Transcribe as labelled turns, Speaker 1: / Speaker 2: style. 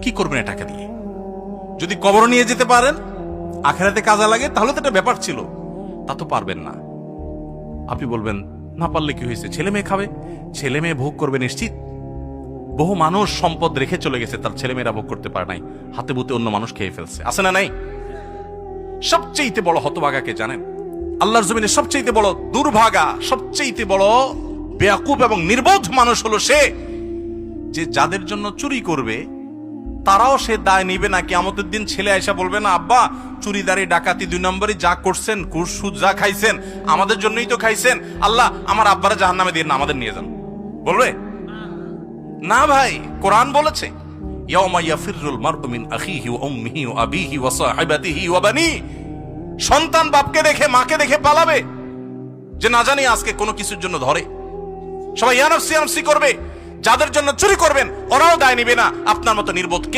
Speaker 1: কি করবেন এই টাকা দিয়ে? যদি কবর নিয়ে যেতে পারেন, আখেরাতে কাজে লাগে, তাহলে তো একটা ব্যাপার ছিল। তা তো পারবেন না। আপনি বলবেন না পারলে কি হয়েছে, ছেলে মেয়ে খাবে, ছেলে মেয়ে ভোগ করবে নিশ্চিত। বহু মানুষ সম্পদ রেখে চলে গেছে, তার ছেলে মেয়েরা ভোগ করতে পারে নাই, হাতে বুতে অন্য মানুষ খেয়ে ফেলছে, আছে না নাই? সবচেয়ে বড় হতভাগাকে জানেন? আল্লাহর জমিনে সবচেয়ে বড় দুর্ভাগা, সবচেয়ে বড় বেয়াকুব এবং নির্বোধ মানুষ হলো সে, যে যাদের জন্য চুরি করবে তারাও সে দায় নিবে না। কিয়ামতের দিন ছেলে আয়সা বলবে না, আব্বা চুরিদারি ডাকাতি 2 নম্বরই যা করছেন, ঘুষ সুদ যা খাইছেন, আমাদের জন্যই তো খাইছেন, আল্লাহ আমার আব্বারে জাহান্নামে দিয়ে না, আমাদের নিয়ে যান। বলবে না ভাই, কোরআন বলেছে ইয়াউমা ইয়াফিরুল মারউ মিন আখিহি ওয়া উম্মিহি ওয়া আবিহি ওয়া সাহিবাতিহি ওয়া বানি। সন্তান বাপকে দেখে মাকে দেখে পালাবে, যে না জানি আজকে কোনো কিছুর জন্য ধরে। সবাই ইয়া নাফসি ইয়া নাফসি করবে। যাদের জন্য চুরি করবেন ওরাও দায় নিবে না, আপনার মতো নির্বোধ কেউ